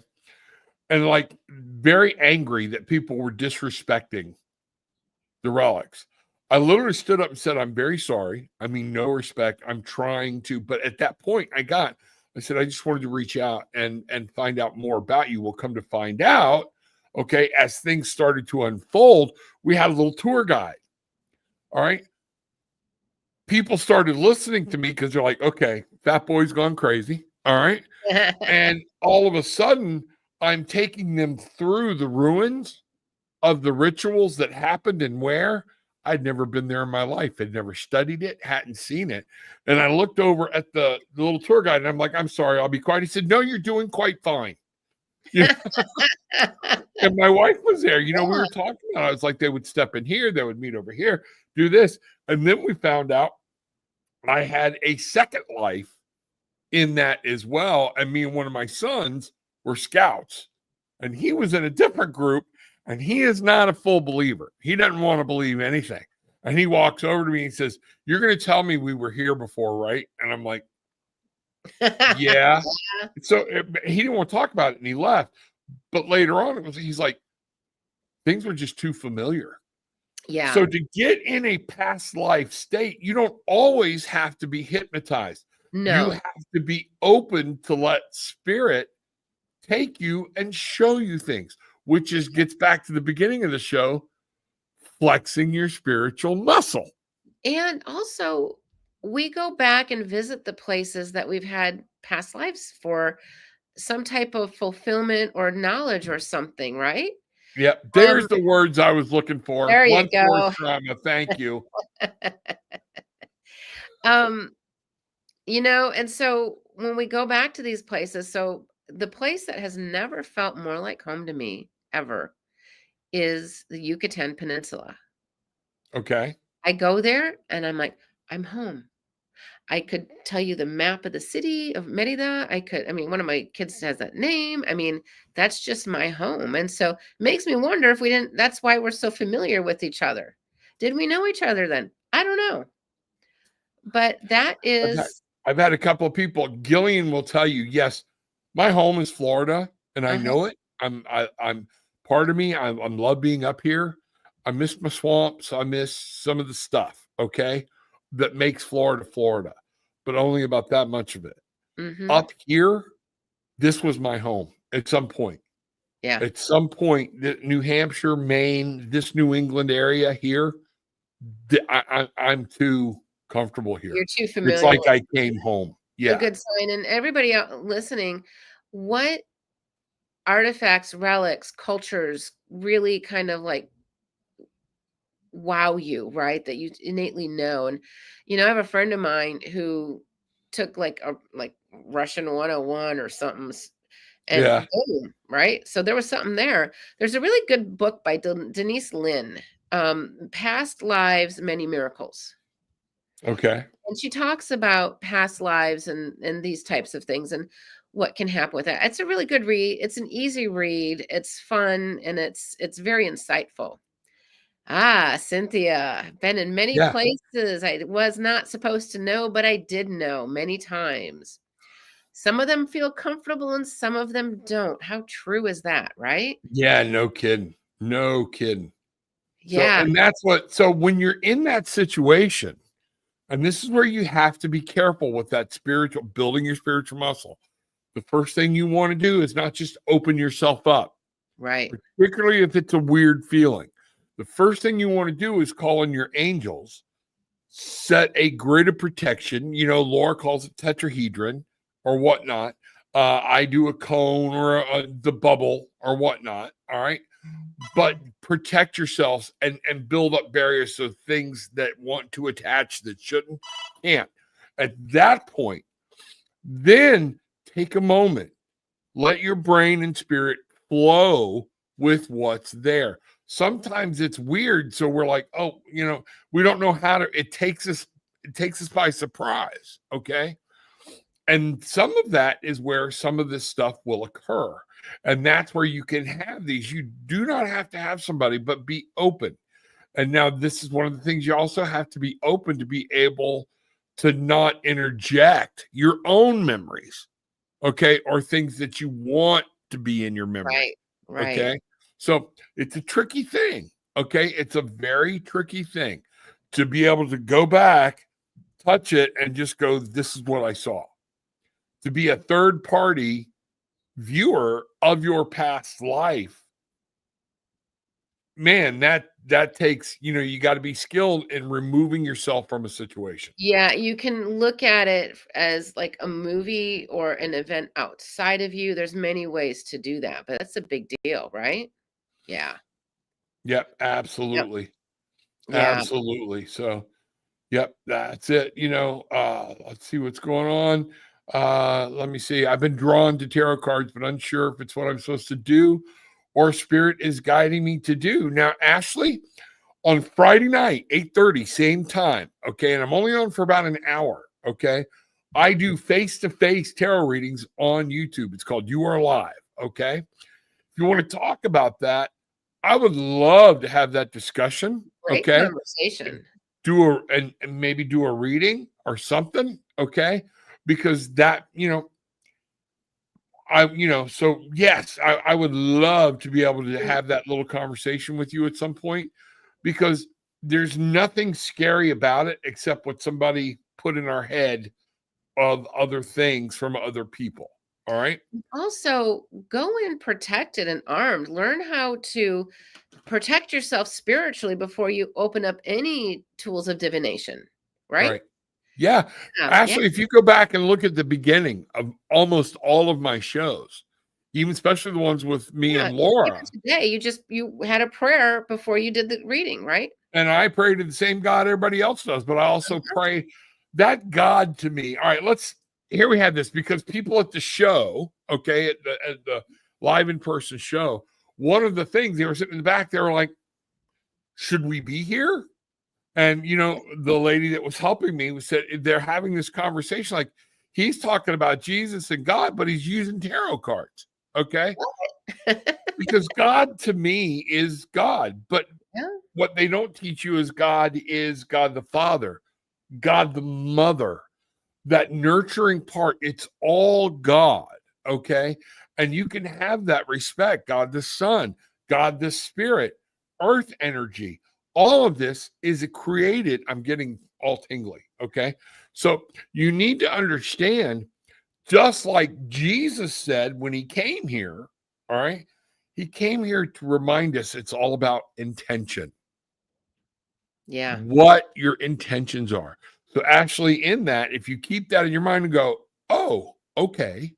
And like very angry that people were disrespecting the relics. I literally stood up and said, I'm very sorry. I mean, no respect. I'm trying to. But at that point, I said, I just wanted to reach out and find out more about you. We'll come to find out. Okay. As things started to unfold, we had a little tour guide. All right. People started listening to me because they're like, okay, Fat Boy's gone crazy. All right. And all of a sudden, I'm taking them through the ruins of the rituals that happened and where I'd never been there in my life. Had never studied it, hadn't seen it. And I looked over at the little tour guide and I'm like, I'm sorry, I'll be quiet. He said, no, you're doing quite fine. You know? And my wife was there. We were talking about it. I was like, they would step in here, they would meet over here, do this. And then we found out I had a second life in that as well. And me and one of my sons were scouts, and he was in a different group. And he is not a full believer. He doesn't want to believe anything. And he walks over to me and says, "You're going to tell me we were here before, right?" And I'm like, "Yeah." So he didn't want to talk about it, and he left. But later on, he's like, things were just too familiar. Yeah. So to get in a past life state, you don't always have to be hypnotized. No. You have to be open to let spirit take you and show you things, which is gets back to the beginning of the show, flexing your spiritual muscle. And also, we go back and visit the places that we've had past lives for some type of fulfillment or knowledge or something, right? Yep. There's the words I was looking for. There you Once more go. trauma. Thank you. You know, and so when we go back to these places, so the place that has never felt more like home to me ever is the Yucatan Peninsula. Okay. I go there and I'm like, I'm home. I could tell you the map of the city of Merida. I mean, one of my kids has that name. I mean, that's just my home. And so it makes me wonder if we didn't, that's why we're so familiar with each other. Did we know each other then? I don't know. But that is. I've had a couple of people. Gillian will tell you, yes, my home is Florida, and I know it. I'm part of me. I love being up here. I miss my swamps. I miss some of the stuff. Okay, that makes Florida, Florida, but only about that much of it. Up here, this was my home at some point. Yeah. At some point, New Hampshire, Maine, this New England area here, I'm too comfortable here. You're too familiar. It's like I came home. Yeah. A good sign. And everybody out listening, what artifacts, relics, cultures really kind of like wow you, right? That you innately know. And you know, I have a friend of mine who took like Russian 101 or something, and boom, right? So there was something there. There's a really good book by Denise Lynn, Past Lives, Many Miracles. Okay. And she talks about past lives and these types of things and what can happen with that. It's a really good read. It's an easy read. It's fun and it's very insightful. Ah, Cynthia, been in many places I was not supposed to know, but I did know many times. Some of them feel comfortable and some of them don't. How true is that, right? Yeah, no kidding. No kidding. Yeah. So, and that's so when you're in that situation, and this is where you have to be careful with that spiritual, building your spiritual muscle. The first thing you want to do is not just open yourself up. Right. Particularly if it's a weird feeling. The first thing you want to do is call in your angels, set a grid of protection. You know, Laura calls it tetrahedron or whatnot. I do a cone or the bubble or whatnot. All right. But protect yourselves and build up barriers so things that want to attach that shouldn't can't. At that point, then take a moment, let your brain and spirit flow with what's there. Sometimes it's weird, so we're like, oh, you know, we don't know how to. It takes us by surprise. Okay. And some of that is where some of this stuff will occur. And that's where you can have these. You do not have to have somebody, but be open. And now this is one of the things you also have to be open to be able to not interject your own memories, okay, or things that you want to be in your memory. Right. Okay. So it's a tricky thing. Okay. It's a very tricky thing to be able to go back, touch it, and just go, this is what I saw. To be a third party viewer of your past life, man, that takes, you know, you got to be skilled in removing yourself from a situation. Yeah, you can look at it as like a movie or an event outside of you. There's many ways to do that, but that's a big deal, right? Yeah. Yep, absolutely. Yep. Yeah. Absolutely. So, yep, that's it. You know, let's see what's going on. Let me see. I've been drawn to tarot cards, but unsure if it's what I'm supposed to do or spirit is guiding me to do. Now, Ashley, on Friday night, 8:30, same time. Okay. And I'm only on for about an hour. Okay. I do face-to-face tarot readings on YouTube. It's called You Are Live. Okay. If you want to talk about that, I would love to have that discussion. Great Okay. conversation. And maybe do a reading or something. Okay. Because that, so yes, I would love to be able to have that little conversation with you at some point, because there's nothing scary about it except what somebody put in our head of other things from other people. All right. Also, go in protected and armed. Learn how to protect yourself spiritually before you open up any tools of divination, right? Right. Yeah. Yeah. Actually, if you go back and look at the beginning of almost all of my shows, even especially the ones with me Yeah. and Laura, Even today, you had a prayer before you did the reading, right? and I pray to the same God everybody else does, but I also pray that God to me. All right, here we have this, because people at the show, okay, at the live in person show, one of the things, they were sitting in the back, they were like, should we be here? And the lady that was helping me said they're having this conversation, like he's talking about Jesus and God, but he's using tarot cards. Okay. Because God to me is God, but Yeah. what they don't teach you is God the Father, God the Mother, that nurturing part. It's all God. Okay. And you can have that respect. God the Son, God the Spirit, earth energy. All of this is created. I'm getting all tingly. Okay. So you need to understand, just like Jesus said when he came here, all right, he came here to remind us it's all about intention. Yeah. What your intentions are. So actually in that, if you keep that in your mind and go, oh, okay,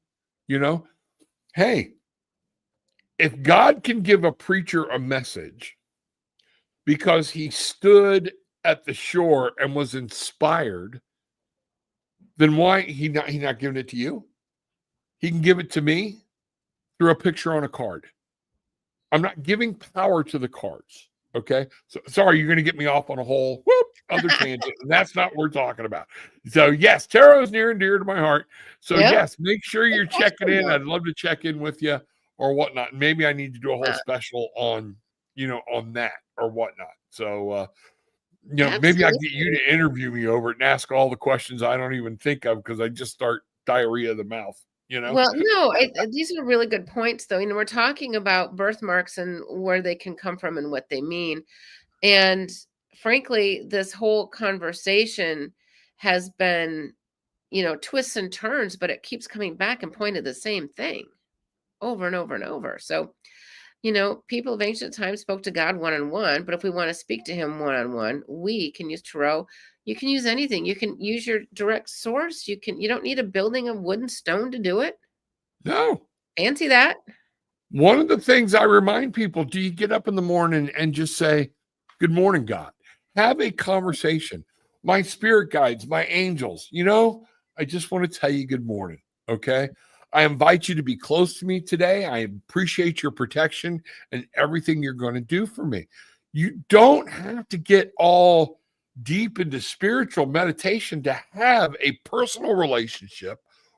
hey, if God can give a preacher a message because he stood at the shore and was inspired, then why he not giving it to you? He can give it to me through a picture on a card. I'm not giving power to the cards. Okay. So sorry, you're going to get me off on a whole other tangent. And that's not what we're talking about. So yes, tarot is near and dear to my heart. So Yep. yes, make sure you're checking in. I'd love to check in with you or whatnot. Maybe I need to do a whole special on that or whatnot. So maybe I get you to interview me over it and ask all the questions I don't even think of, because I just start diarrhea of the mouth. Well, no, these are really good points, though. We're talking about birthmarks and where they can come from and what they mean. And frankly, this whole conversation has been, twists and turns, but it keeps coming back and pointing to the same thing over and over and over. So, people of ancient times spoke to God one-on-one, but if we want to speak to him one-on-one, we can use tarot. You can use anything. You can use your direct source. You don't need a building of wood and stone to do it. No. Fancy that. One of the things I remind people, do you get up in the morning and just say, good morning, God? Have a conversation. My spirit guides, my angels, I just want to tell you good morning. Okay. I invite you to be close to me today. I appreciate your protection and everything you're going to do for me. You don't have to get all deep into spiritual meditation to have a personal relationship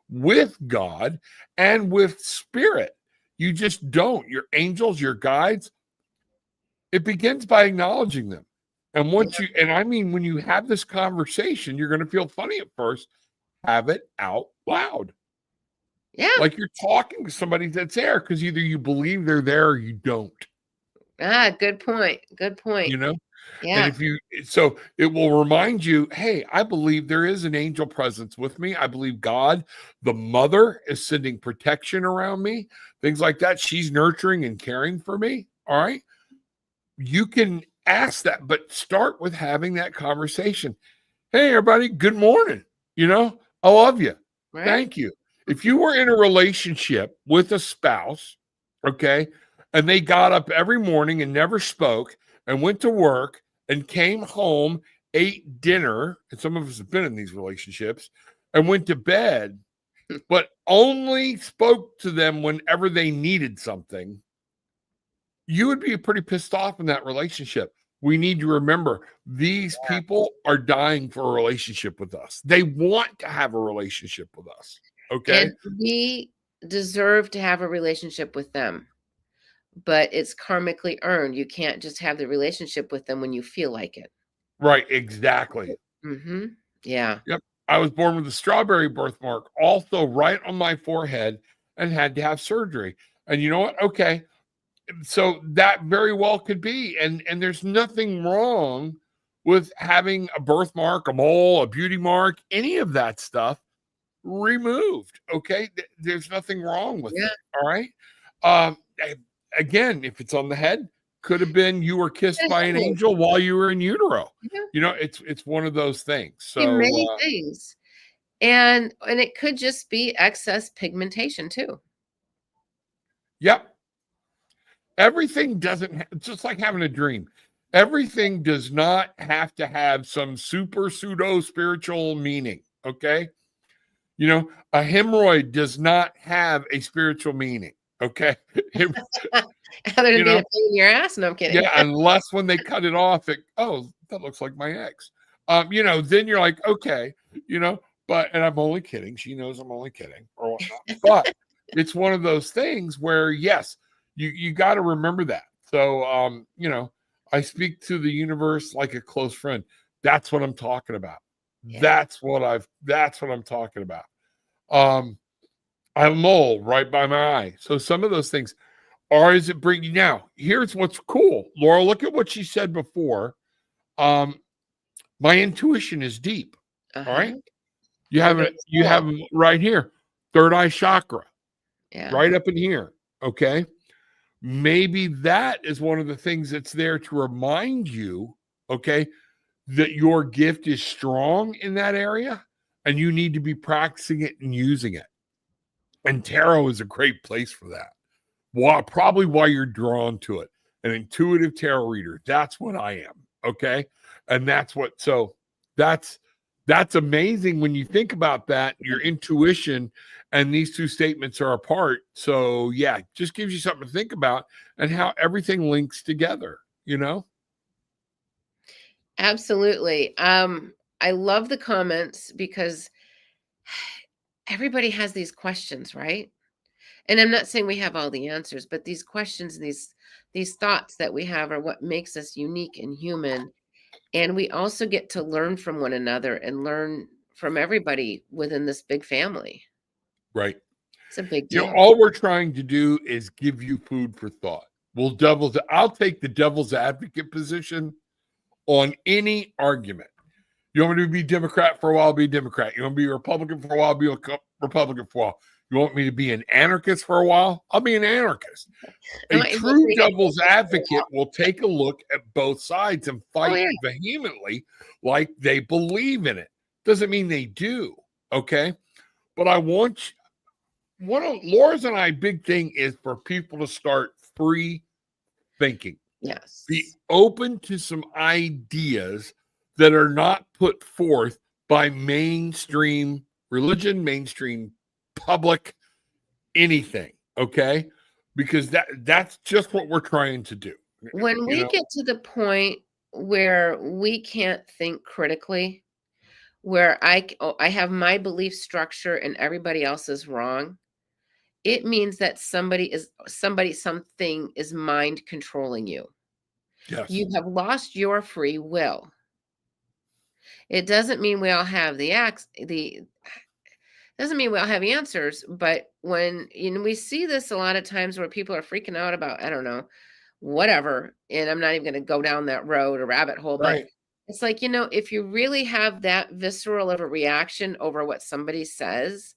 with God and with spirit. You just don't. Your angels, your guides, it begins by acknowledging them. And when you have this conversation, you're going to feel funny at first. Have it out loud. Yeah. Like you're talking to somebody that's there, because either you believe they're there or you don't. Good point. Good point. Yeah. And so it will remind you, hey, I believe there is an angel presence with me. I believe God, the mother, is sending protection around me, things like that. She's nurturing and caring for me. All right. You can ask that, but start with having that conversation. Hey, everybody, good morning. I love you. Right. Thank you. If you were in a relationship with a spouse, okay, and they got up every morning and never spoke and went to work and came home, ate dinner, and some of us have been in these relationships, and went to bed, but only spoke to them whenever they needed something, you would be pretty pissed off in that relationship. We need to remember these people are dying for a relationship with us. They want to have a relationship with us. Okay. And we deserve to have a relationship with them. but it's karmically earned. You can't just have the relationship with them when you feel like it. Right, exactly. Mm-hmm. Yeah. Yep. I was born with a strawberry birthmark, also right on my forehead, and had to have surgery. And you know what? Okay. So that very well could be. And there's nothing wrong with having a birthmark, a mole, a beauty mark, any of that stuff removed. Okay. There's nothing wrong with Yeah. it. All right. Um, Again, if it's on the head, could have been you were kissed by an angel while you were in utero. Yeah. You know, it's one of those things. So Many things. And it could just be excess pigmentation too. yep. Everything doesn't just like having a dream. Everything does not have to have some super pseudo spiritual meaning. Okay. You know, a hemorrhoid does not have a spiritual meaning. Okay. Other than being a pain in your ass. No, I'm kidding. Yeah, unless when they cut it off, that looks like my ex. You know, then you're like, okay, you know, and I'm only kidding. She knows I'm only kidding or whatnot. But it's one of those things where, yes, you got to remember that. So, you know, I speak to the universe like a close friend. That's what I'm talking about. Yeah. That's what I'm talking about. I have a mole right by my eye. So some of those things. Or is it bringing now? Here's what's cool, Laura. Look at what she said before. My intuition is deep. All right, you have it. You have them right here, third eye chakra, right up in here. Okay, maybe that is one of the things that's there to remind you, okay, that your gift is strong in that area, and you need to be practicing it and using it. And tarot is a great place for that. Probably why you're drawn to it. An intuitive tarot reader. That's what I am. Okay. And that's amazing when you think about that, your intuition and these two statements are apart. So yeah, just gives you something to think about and how everything links together, you know? Absolutely. I love the comments because everybody has these questions, right? And I'm not saying we have all the answers, but these questions and these thoughts that we have are what makes us unique and human. And we also get to learn from one another and learn from everybody within this big family. Right. It's a big You deal. know, all we're trying to do is give you food for thought. I'll take the devil's advocate position on any argument. You want me to be Democrat for a while, be Democrat. You want me to be Republican for a while, be a Republican for a while. You want me to be an anarchist for a while? I'll be an anarchist. A true devil's advocate will take a look at both sides and fight vehemently like they believe in it. Doesn't mean they do, okay? But I want one of Laura's and I big thing is for people to start free thinking. Yes. Be open to some ideas that are not put forth by mainstream religion, mainstream public, anything. Okay. Because that's just what we're trying to do. When we get to the point where we can't think critically, where I have my belief structure and everybody else is wrong, it means that something is mind controlling you. Yes. You have lost your free will. It doesn't mean we all have doesn't mean we all have answers, but when we see this a lot of times where people are freaking out about, I don't know, whatever, and I'm not even going to go down that road or rabbit hole, but it's like, if you really have that visceral of a reaction over what somebody says,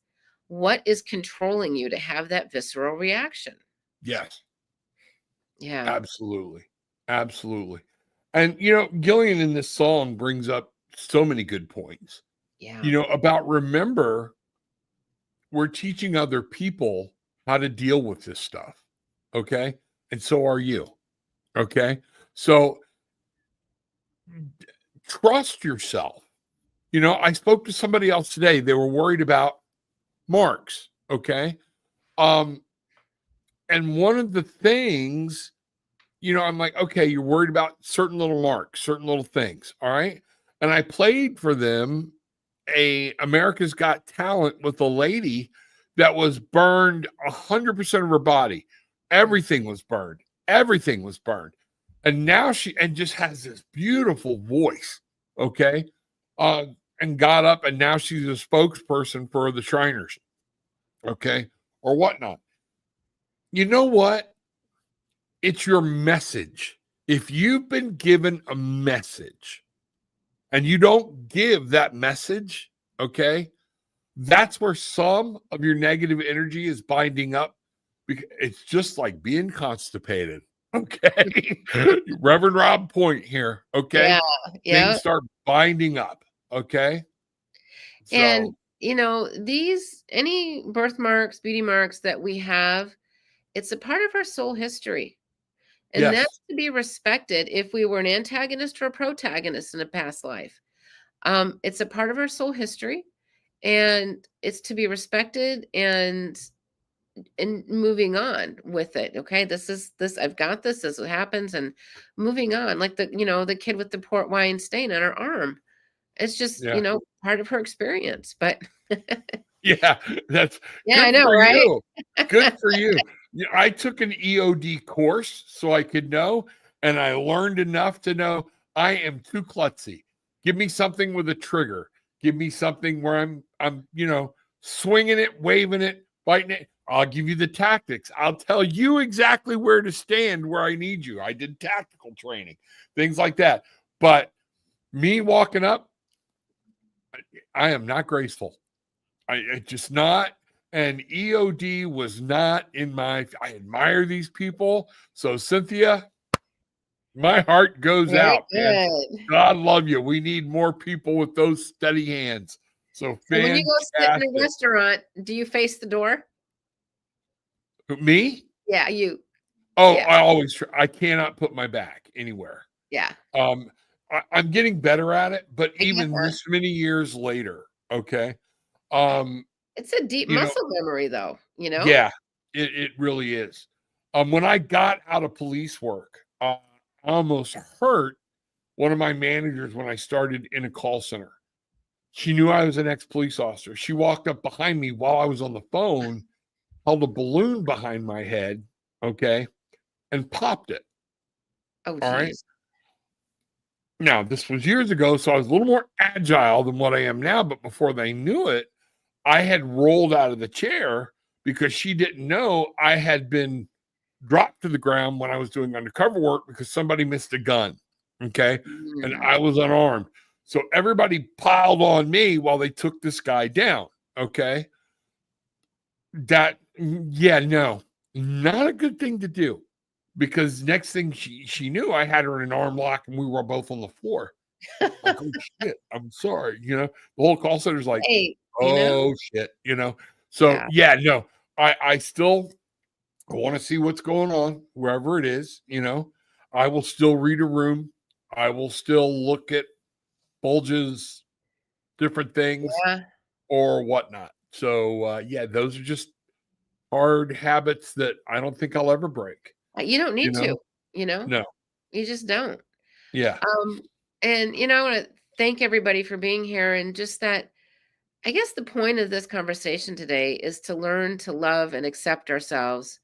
what is controlling you to have that visceral reaction? Yes. Yeah. Absolutely. Absolutely. And, Gillian in this song brings up so many good points. Yeah. About remember, we're teaching other people how to deal with this stuff. Okay. And so are you. Okay. So trust yourself. I spoke to somebody else today. They were worried about marks. Okay. And one of the things, I'm like, okay, you're worried about certain little marks, certain little things. All right. And I played for them America's Got Talent with a lady that was burned 100% of her body. Everything was burned. everything was burned. And now she just has this beautiful voice, okay? And got up, and now she's a spokesperson for the Shriners, okay? Or whatnot. You know what? It's your message. If you've been given a message and you don't give that message, okay, that's where some of your negative energy is binding up. Because it's just like being constipated, okay? Reverend Rob Point here, okay? Yeah. Things start binding up, okay? And So, any birthmarks, beauty marks that we have, it's a part of our soul history. And yes. that's to be respected if we were an antagonist or a protagonist in a past life. It's a part of our soul history, and it's to be respected and moving on with it. Okay, this I've got this is what happens, and moving on, like the kid with the port wine stain on her arm. It's just part of her experience. But yeah, that's yeah, I good know, for right? you. Good for you. I took an EOD course so I could know, and I learned enough to know I am too klutzy. Give me something with a trigger. Give me something where I'm swinging it, waving it, biting it. I'll give you the tactics. I'll tell you exactly where to stand where I need you. I did tactical training, things like that. But me walking up, I am not graceful. I just not. And EOD was not in my. I admire these people. So Cynthia, my heart goes Very out, man. good. God love you. We need more people with those steady hands. So And when you go sit in a fantastic. restaurant, do you face the door? Me? Yeah, you. Oh, Yeah. I always try. I cannot put my back anywhere. Yeah. I'm getting better at it, but I get even that. this many years later, okay. It's a deep muscle memory, though, Yeah, it really is. When I got out of police work, I almost hurt one of my managers when I started in a call center. She knew I was an ex-police officer. She walked up behind me while I was on the phone, held a balloon behind my head, okay, and popped it. Oh, All right. geez. Now, this was years ago, so I was a little more agile than what I am now. But before they knew it, I had rolled out of the chair because she didn't know I had been dropped to the ground when I was doing undercover work because somebody missed a gun. Okay. And I was unarmed. So everybody piled on me while they took this guy down. Okay. Not a good thing to do. Because next thing she knew, I had her in an arm lock and we were both on the floor. Like, oh shit, I'm sorry. The whole call center's like, Hey, oh shit, So Yeah. I still want to see what's going on wherever it is. I will still read a room. I will still look at bulges, different things, Yeah. or whatnot. So those are just hard habits that I don't think I'll ever break. You don't need to, No. you just don't. Yeah. And, I want to thank everybody for being here. And just that, I guess the point of this conversation today is to learn to love and accept ourselves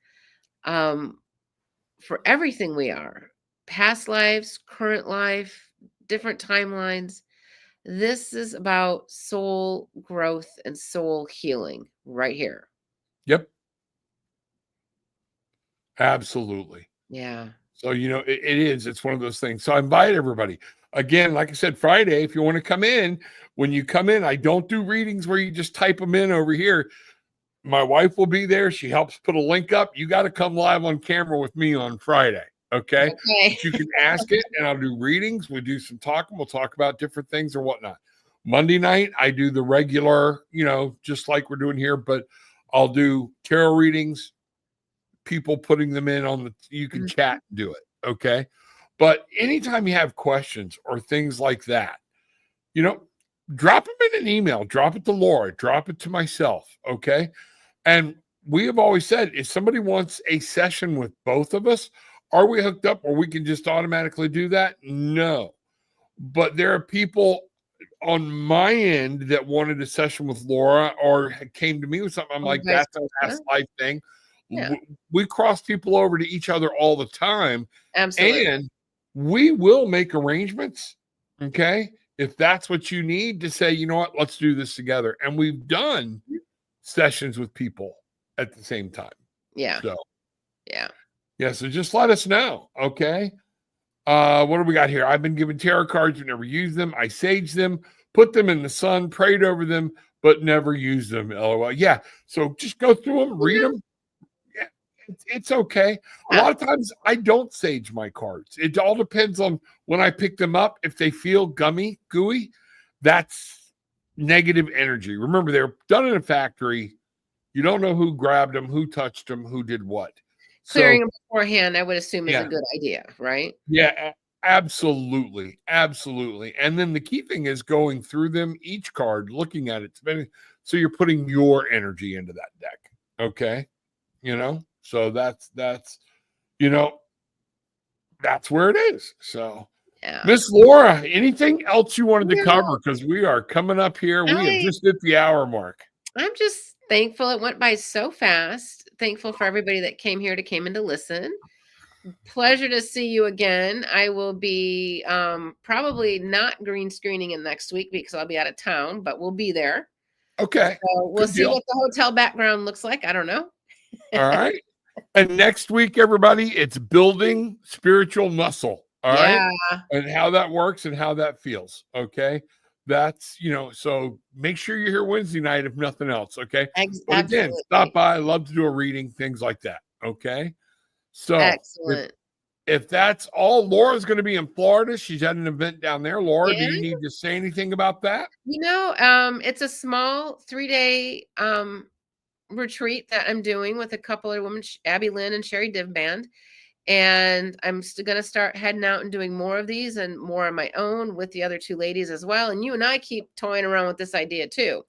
for everything we are, past lives, current life, different timelines. This is about soul growth and soul healing right here. Yep. Absolutely. Yeah. So, it is. It's one of those things. So I invite everybody. Again, like I said, Friday, if you want to come in, when you come in, I don't do readings where you just type them in over here. My wife will be there. She helps put a link up. You got to come live on camera with me on Friday. Okay. But you can ask it and I'll do readings. We'll do some talking. We'll talk about different things or whatnot. Monday night, I do the regular, just like we're doing here, but I'll do tarot readings, people putting them in on you can chat and do it. Okay. But anytime you have questions or things like that, drop them in an email, drop it to Laura, drop it to myself. Okay. And we have always said, if somebody wants a session with both of us, are we hooked up or we can just automatically do that? No. But there are people on my end that wanted a session with Laura or came to me with something. I'm like, that's a past life thing. Yeah. We cross people over to each other all the time. Absolutely. And we will make arrangements, okay, if that's what you need to say, you know what, let's do this together. And we've done sessions with people at the same time. Yeah. So, yeah. So just let us know, okay? What do we got here? I've been given tarot cards, but never used them. I saged them, put them in the sun, prayed over them, but never used them. LOL. Yeah. So just go through them, read them. Yeah, it's okay. A lot of times I don't sage my cards. It all depends on when I pick them up. If they feel gummy, gooey, that's negative energy. Remember, they're done in a factory. You don't know who grabbed them, who touched them, who did what. Clearing them beforehand, I would assume, is a good idea, right? Yeah, absolutely. Absolutely. And then the key thing is going through them, each card, looking at it. So you're putting your energy into that deck. Okay. So that's where it is. So Miss Laura, anything else you wanted to cover? Because we are coming up here. We have just hit the hour mark. I'm just thankful it went by so fast. Thankful for everybody that came in to listen. Pleasure to see you again. I will be probably not green screening in next week because I'll be out of town, but we'll be there. Okay. So we'll see what the hotel background looks like. I don't know. All right. And next week, everybody, it's building spiritual muscle. All right. And how that works and how that feels. Okay. That's, so make sure you're here Wednesday night, if nothing else. Okay. But again, stop by. I love to do a reading, things like that. Okay. So if that's all, Laura's going to be in Florida. She's at an event down there. Laura, do you need to say anything about that? It's a small 3-day retreat that I'm doing with a couple of women, Abby Lynn and Sherry Div Band. And I'm still going to start heading out and doing more of these and more on my own with the other two ladies as well. And you and I keep toying around with this idea too.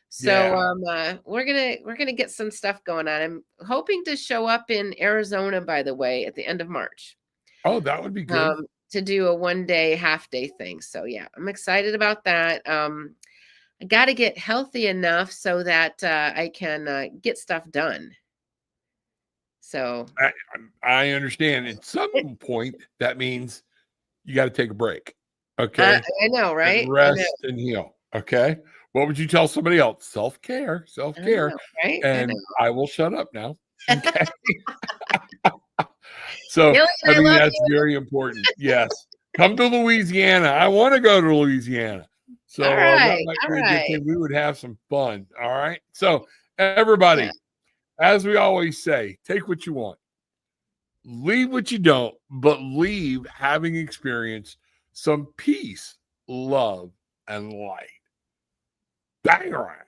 So we're gonna get some stuff going on. I'm hoping to show up in Arizona, by the way, at the end of March. Oh, that would be good. To do a 1-day, half-day thing. So yeah, I'm excited about that. I got to get healthy enough so that I can get stuff done. So I understand. At some point, that means you got to take a break. Okay. I know, right? And rest and heal. Okay. What would you tell somebody else? Self-care, right? And I will shut up now. Okay. So that's very important. Yes. Come to Louisiana. I want to go to Louisiana. So that might be a good thing. We would have some fun. All right. So everybody, as we always say, take what you want, leave what you don't, but leave having experienced some peace, love, and light. Bang around.